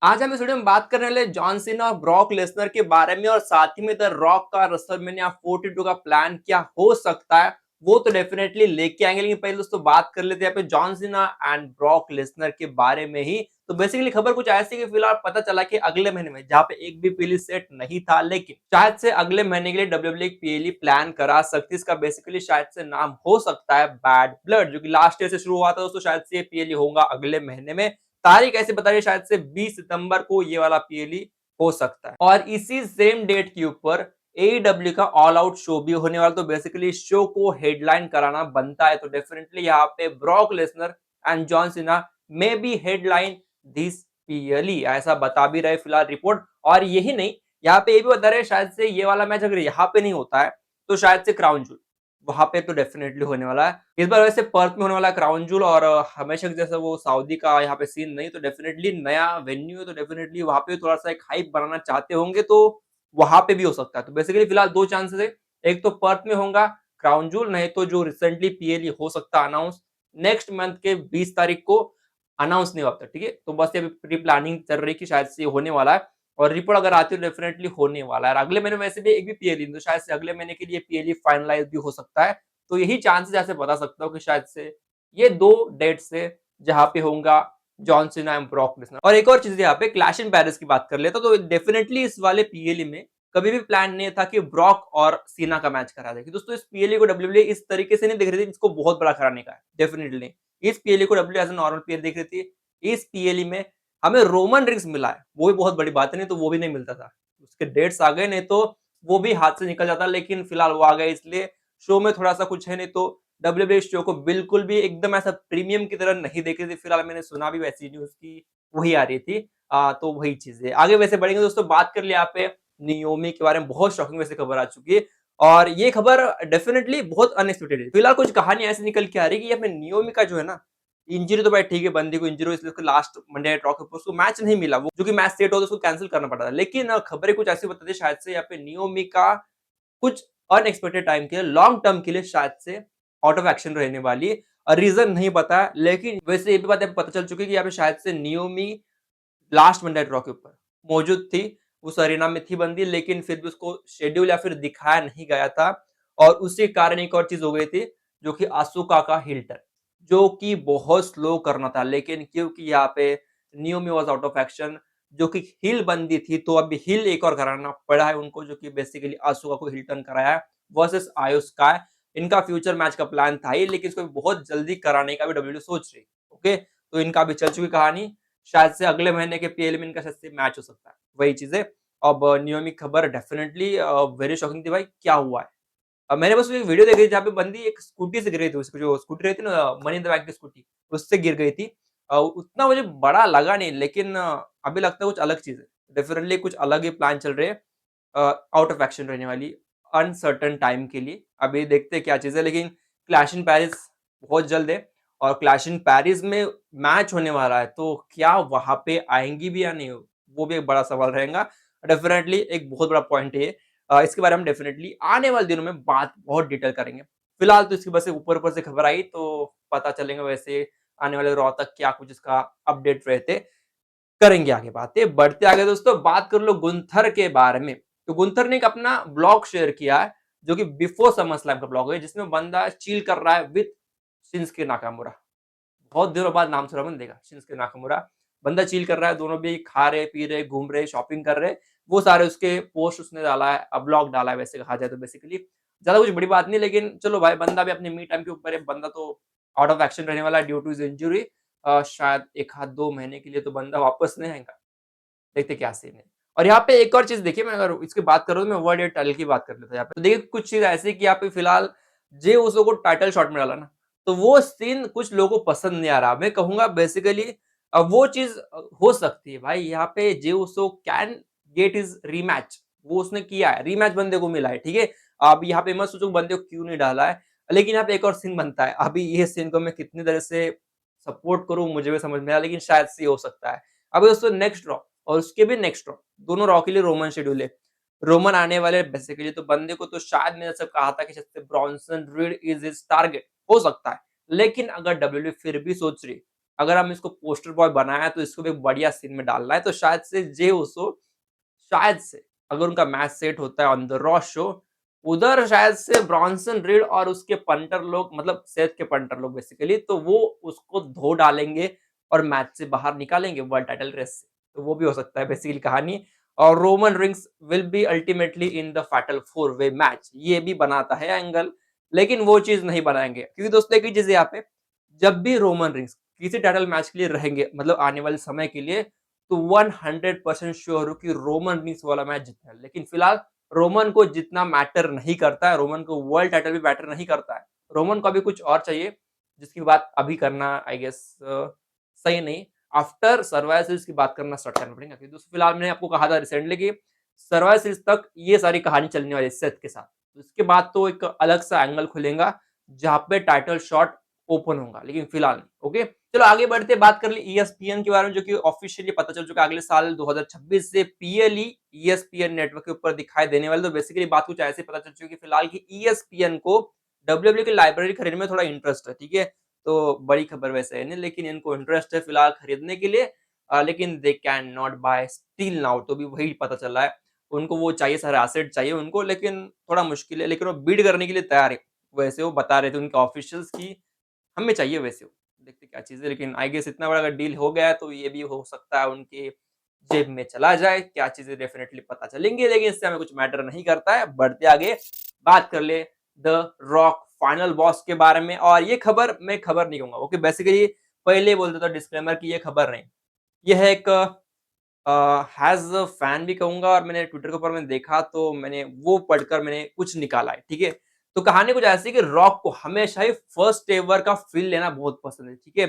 आज हम इस वीडियो में बात करने वाले जॉन सीना और ब्रॉक लेसनर के बारे में और साथ ही में द रॉक का रेसलमेनिया 42 का प्लान क्या हो सकता है वो तो डेफिनेटली लेके आएंगे। लेकिन पहले दोस्तों बात कर लेते हैं यहाँ पे John Cena and Brock Lesnar के बारे में ही। तो बेसिकली खबर कुछ ऐसी कि फिलहाल पता चला कि अगले महीने में जहाँ पे एक भी पीएलई सेट नहीं था, लेकिन शायद से अगले महीने के लिए डब्ल्यूडब्ल्यूई पीएलई प्लान करा सकती है। इसका बेसिकली शायद से नाम हो सकता है बैड ब्लड, जो कि लास्ट ईयर से शुरू हुआ था दोस्तों। शायद से पीएलई होगा अगले महीने में। तारीख ऐसे बता रही है शायद से 20 सितंबर को ये वाला पीएलई हो सकता है। और इसी सेम डेट के ऊपर एईडब्ल्यू का ऑल आउट शो भी होने वाला। तो बेसिकली शो को हेडलाइन कराना बनता है, तो डेफिनेटली यहाँ पे Brock Lesnar and John Cena may be headline this PLE, ऐसा बता भी रहे फिलहाल रिपोर्ट। और यही नहीं, यहाँ पे ये भी बता रहे शायद से ये वाला मैच अगर यहाँ पे नहीं होता है तो शायद से क्राउन जूल वहां पे तो डेफिनेटली होने वाला है। इस बार वैसे पर्थ में होने वाला है क्राउन जूल, और हमेशा जैसा वो सऊदी का यहाँ पे सीन नहीं, तो डेफिनेटली नया वेन्यू है, तो डेफिनेटली वहां पे थोड़ा सा एक हाइप बनाना चाहते होंगे, तो वहां पे भी हो सकता है। तो बेसिकली फिलहाल दो चांसेस है, एक तो पर्थ में होगा क्राउन जूल, नहीं तो जो रिसेंटली पीएलई हो सकता है अनाउंस नेक्स्ट मंथ के 20 तारीख को। अनाउंस नहीं हुआ अब तक, ठीक है। तो बस ये प्री प्लानिंग चल रही है कि शायद से ये होने वाला है, और रिपोर्ट अगर आती है तो डेफिनेटली होने वाला है। और अगले महीने में वैसे भी एक भी पीएलई, तो शायद से अगले महीने के लिए पीएलई फाइनलाइज भी हो सकता है। तो यही चांसेस ऐसे बता सकता हूँ कि शायद से ये दो डेट से जहाँ पे होगा John Cena and Brock Lesnar. और एक और चीज यहाँ पे क्लैश इन पेरिस की बात कर लेता तो डेफिनेटली इस वाले पीएलई में कभी भी प्लान नहीं था कि ब्रॉक और सीना का मैच करा जाए। दोस्तों इस पीएलई को डब्ल्यूडब्ल्यूई इस तरीके से नहीं देख रही थी, इसको बहुत बड़ा कराने का है डेफिनेटली। इस पीएलई को W as a normal PLE देख रही थी। इस पीएलई में हमें रोमन रिंग्स मिला है, वो भी बहुत बड़ी बात है, नहीं तो वो भी नहीं मिलता था। उसके डेट्स आ गए, नहीं तो वो भी हाथ से निकल जाता, लेकिन फिलहाल वो आ गए, इसलिए शो में थोड़ा सा कुछ है। नहीं तो डब्ल्यूडब्ल्यूई शो को बिल्कुल भी एकदम ऐसा प्रीमियम की तरह नहीं देख रही थी। फिलहाल मैंने सुना भी वैसी न्यूज की वही आ रही थी। तो वही चीज है। आगे वैसे बढ़ेंगे दोस्तों, बात कर लिया यहाँ पे नियोमी के बारे में। बहुत शॉकिंग वैसे खबर आ चुकी है, और ये खबर डेफिनेटली बहुत अनएक्सपेक्टेड है। फिलहाल कुछ कहानी ऐसी निकल के आ रही है कि यहाँ पे नियोमी का जो है ना, इंजरी तो भाई ठीक है, बंदी को इंजरी हुई इसलिए उसको लास्ट मंडे नाइट रॉ के ऊपर उसको मैच नहीं मिला, वो जो कि मैच सेट हो तो उसको कैंसिल करना पड़ा था। लेकिन खबरें कुछ ऐसी बताती है शायद से यहाँ पे नियोमी का कुछ अनएक्सपेक्टेड टाइम के लिए, लॉन्ग टर्म के लिए शायद से आउट ऑफ एक्शन रहने वाली है। रीजन नहीं पता, लेकिन वैसे ये भी बात पता चल चुकी है कि यहाँ पे शायद से Naomi last Monday night raw के ऊपर मौजूद थी, उस अरीना में थी बंदी, लेकिन फिर भी उसको शेड्यूल या फिर दिखाया नहीं गया था। और उसी कारण एक और चीज हो गई थी, जो कि आसुका का हिल टर्न, जो कि बहुत स्लो करना था, लेकिन क्योंकि यहाँ पे Naomi was out of action, जो कि हिल बंदी थी, तो अभी हिल एक और कराना पड़ा है उनको, जो कि बेसिकली आसुका को हिल टर्न कराया है वर्सेस आयो स्काई। इनका फ्यूचर मैच का प्लान था ही, लेकिन इसको बहुत जल्दी कराने का भी डब्ल्यूडब्ल्यूई सोच रही। ओके, तो इनका भी चल चुकी कहानी, शायद से अगले महीने के पीएल में इनका शायद से मैच हो सकता है, वही चीजें। अब नियोमी खबर डेफिनेटली वेरी शॉकिंग थी भाई, क्या हुआ है। मैंने बस एक वीडियो देखी थी जहाँ पे बंदी एक स्कूटी से गिर गई थी, उसकी जो स्कूटी रहती है ना, मनी इन द बैंक की स्कूटी, उससे गिर गई थी। उतना मुझे बड़ा लगा नहीं, लेकिन अभी लगता है कुछ अलग चीज है। डेफिनेटली कुछ अलग ही प्लान चल रहे हैं, आउट ऑफ एक्शन रहने वाली अनसर्टेन टाइम के लिए। अभी देखते हैं क्या चीज है, लेकिन क्लैश इन पेरिस बहुत जल्द है, और क्लैश इन पेरिस में मैच होने वाला है, तो क्या वहां पे आएंगी भी या नहीं, वो भी एक बड़ा सवाल रहेगा। डेफिनेटली एक बहुत बड़ा पॉइंट है। इसके बारे में डेफिनेटली आने वाले दिनों में बात बहुत डिटेल करेंगे। फिलहाल तो इसकी बस ऊपर ऊपर से खबर आई, तो पता चलेगा वैसे आने वाले रॉ तक क्या कुछ इसका अपडेट रहते। करेंगे आगे बातें, बढ़ते आगे दोस्तों, बात कर लो गुंथर के बारे में। तो गुंथर ने एक अपना ब्लॉग शेयर किया है, जो कि बिफोर समर स्लैम का ब्लॉग है, जिसमें बंदा चिल कर रहा है विद शिंस्के नाकामुरा। बहुत दिनों बाद नाम सुना मैंने, देखा शिंस्के नाकामुरा। बंदा चिल कर रहा है, दोनों भी खा रहे पी रहे घूम रहे शॉपिंग कर रहे। वो सारे उसके पोस्ट उसने डाला है, ब्लॉग डाला है वैसे कहा जाए तो। बेसिकली ज्यादा कुछ बड़ी बात नहीं, लेकिन चलो भाई, बंदा भी अपने मी टाइम के ऊपर है। बंदा तो आउट ऑफ एक्शन रहने वाला है ड्यू टू हिज इंजरी। शायद एक हाथ 2 महीने के लिए तो बंदा वापस नहीं आएगा। देखते क्या सीन है। और यहाँ पे एक और चीज देखिए, मैं अगर इसकी बात करूँ तो मैं वर्ल्ड एयर टाइटल की बात कर लेता हूँ यहाँ पे। तो देखिए कुछ चीज ऐसी कि यहाँ पे फिलहाल जे उसो को टाइटल शॉट में डाला ना, तो वो सीन कुछ लोगों को पसंद नहीं आ रहा। मैं कहूंगा बेसिकली वो चीज हो सकती है भाई, यहाँ पे जे उसो कैन गेट इज रीमैच। वो उसने किया है, रीमैच बंदे को मिला है, ठीक है। अब यहाँ पे मत सोचो बंदे को क्यों नहीं डाला है, लेकिन यहाँ पे एक और सीन बनता है। अभी ये सीन को मैं कितनी तरह से सपोर्ट करूं मुझे भी समझ में आया, लेकिन शायद से हो सकता है। अभी दोस्तों नेक्स्ट ड्रॉ और उसके भी नेक्स्ट रॉ, दोनों रॉ के लिए रोमन शेड्यूल है। रोमन आने वाले बेसिकली, तो बंदे को तो शायद मैंने सब कहा था कि शायद Bronson read is his target, हो सकता है। लेकिन अगर डब्ल्यूडब्ल्यूई फिर भी सोच रही अगर हम इसको पोस्टर बॉय बनाया है तो इसको भी बढ़िया सीन में डालना है, तो शायद से जे उसो शायद से अगर उनका मैच सेट होता है ऑन द रॉ शो, उधर शायद से ब्रॉनसन रीड और उसके पंटर लोग मतलब सेथ के पंटर लोग बेसिकली तो वो उसको धो डालेंगे और मैच से बाहर निकालेंगे वर्ल्ड टाइटल रेस से। तो वो भी हो सकता है बेसिकली कहानी। और Roman rings will be ultimately in the fatal 4 way match, ये भी बनाता है एंगल, लेकिन वो चीज़ नहीं बनाएँगे क्योंकि दोस्तों एक ही चीज़ है यहाँ पे, जब भी रोमन रिंग्स किसी टाइटल मैच के लिए रहेंगे मतलब आने वाले समय के लिए, तो 100% श्योर हूँ कि रोमन रिंग्स वाला मैच जीतना है। लेकिन फिलहाल रोमन को जितना मैटर नहीं करता है, रोमन को वर्ल्ड टाइटल भी मैटर नहीं करता है। रोमन को अभी कुछ और चाहिए, जिसकी बात अभी करना आई गेस सही नहीं। आफ्टर सर्वाइवल सीरीज़ की बात करना स्टार्ट करना पड़ेगा क्योंकि दोस्तों फिलहाल मैंने आपको कहा था रिसेंटली कि सर्वाइवल सीरीज़ तक ये सारी कहानी चलने वाली है सेथ के साथ। तो इसके बाद तो एक अलग सा एंगल खुलेगा, जहाँ पे टाइटल शॉट ओपन होगा, लेकिन फिलहाल नहीं, ओके? चलो आगे बढ़ते हैं, बात कर ली ईएसपीएन के बारे में जो कि ऑफिशियली पता चल चुका है अगले साल 2026 से पीएलई ईएसपीएन नेटवर्क के ऊपर दिखाई देने वाले। तो बेसिकली बात कुछ ऐसे पता चल चुकी है फिलहाल कि ईएसपीएन को डब्ल्यूडब्ल्यूई की लाइब्रेरी खरीदने में थोड़ा इंटरेस्ट है, ठीक है? तो बड़ी खबर वैसे है नहीं, लेकिन इनको इंटरेस्ट है फिलहाल खरीदने के लिए, लेकिन they can not buy still now, तो भी वही पता चला है। उनको वो चाहिए, सारे एसेट चाहिए उनको, लेकिन थोड़ा मुश्किल है, लेकिन वो बिड करने के लिए तैयार है। वैसे वो बता रहे थे उनके ऑफिशियल्स की हमें चाहिए वैसे वो। देखते क्या चीज़ है, लेकिन आई गेस इतना बड़ा अगर डील हो गया है तो ये भी हो सकता है उनके जेब में चला जाए। क्या चीज़ें डेफिनिटली पता चलेंगी, लेकिन इससे हमें कुछ मैटर नहीं करता है। बढ़ते आगे, बात कर ले द रॉक फाइनल बॉस के बारे में, और ये खबर मैं खबर नहीं कहूँगा, ओके? बेसिकली पहले ही बोल देता हूँ डिस्क्लेमर कि ये खबर नहीं। ये है एक हैज़ अ फैन भी कहूँगा, और मैंने ट्विटर के ऊपर मैंने देखा तो मैंने वो पढ़कर मैंने कुछ निकाला है, ठीक है? तो कहानी कुछ ऐसी है कि रॉक को हमेशा ही फर्स्ट एवर का फ़ील लेना बहुत पसंद है, ठीक है?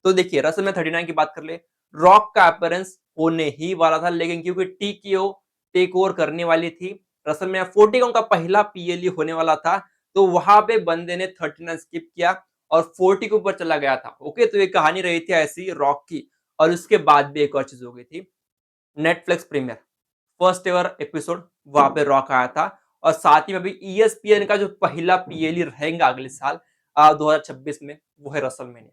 तो देखिए रेसलमैनिया 39 की बात कर ले, रॉक का अपीयरेंस होने ही वाला था, लेकिन क्योंकि टीकेओ टेक ओवर करने वाली थी, रेसलमैनिया 40 का उनका पहला पीएलई होने वाला था, तो वहाँ पे बंदे ने 39 स्किप किया और 40 के ऊपर चला गया था, ओके? तो ये कहानी रही थी ऐसी रॉक की, और उसके बाद भी एक और चीज़ हो गई थी, Netflix premiere first ever episode वहां पे रॉक आया था, और साथ ही में अभी ईएसपीएन का जो पहला पीएलई रहेगा अगले साल 2026 में, वो है रसलमेनिया।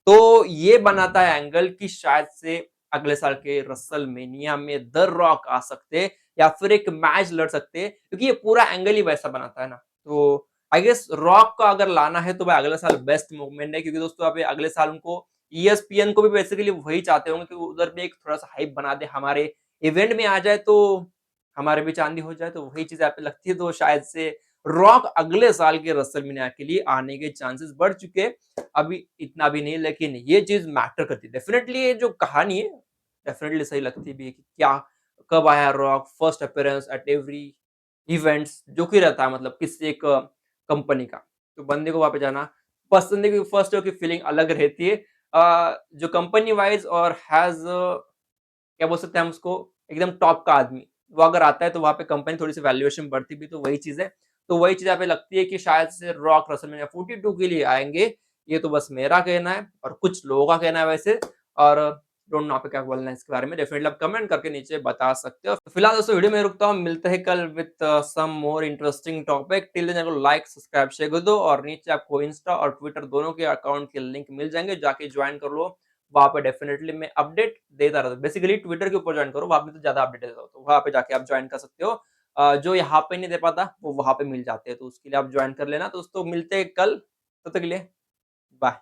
तो ये बनाता है एंगल कि शायद से अगले साल के रसलमेनिया में द रॉक आ सकते हैं या फिर एक मैच लड़ सकते हैं, क्योंकि ये पूरा एंगल ही वैसा बनाता है ना। तो आई गेस रॉक का अगर लाना है तो भाई अगले साल बेस्ट मूवमेंट है, क्योंकि दोस्तों अभी अगले साल उनको ईएसपीएन को भी बेसिकली वही चाहते होंगे कि उधर भी एक थोड़ा सा हाइप बना दे, हमारे इवेंट में आ जाए तो हमारे भी चांदी हो जाए, तो वही चीज़ यहाँ पे लगती है। तो शायद से रॉक अगले साल के रेसलमेनिया के लिए आने के चांसेस बढ़ चुके हैं। अभी इतना भी नहीं, लेकिन ये चीज़ मैटर करती है। डेफिनिटली ये जो कहानी है, डेफिनिटली सही लगती भी है कि क्या कब आया rock, first appearance at every events जो कि रहता है मतलब किसी एक कंपनी का। तो बंदे को वहाँ पे जाना पसंद है, क्योंकि फर्स्ट डे की फीलिंग अलग रहती है। जो कंपनी वाइज़ और हैज़ क्या बोल सकते हैं हम उसको, एकदम टॉप का आदमी, वो अगर आता है तो वहाँ पे कंपनी थोड़ी-सी वैल्यूएशन बढ़ती भी, तो वही चीज़ है। तो वही चीज़ यहाँ पे लगती है कि शायद से रॉक रेसलमेनिया 42 के लिए आएँगे। ये तो बस मेरा कहना है और कुछ लोगों का कहना है वैसे, और डोंट नो आपको क्या बोलना है इसके बारे में, डेफिनिटली आप कमेंट करके नीचे बता सकते हो। फिलहाल दोस्तों वीडियो में रुकता हूँ, मिलते हैं कल with some more interesting topic. Till then channel को लाइक, सब्सक्राइब, शेयर कर दो, और नीचे आपको इंस्टा और ट्विटर दोनों के अकाउंट के लिंक मिल जाएँगे, जाके ज्वाइन कर लो। वहाँ पे डेफिनिटली मैं अपडेट देता रहता हूँ। बेसिकली ट्विटर के ऊपर जॉइन करो, वहाँ पे तो ज़्यादा अपडेट देता हूँ, तो वहाँ पे जाके आप जॉइन कर सकते हो। जो यहाँ पे नहीं दे पाता, वो वहाँ पे मिल जाते हैं, तो उसके लिए आप जॉइन कर लेना। दोस्तों मिलते हैं कल, तब तक के लिए बाय।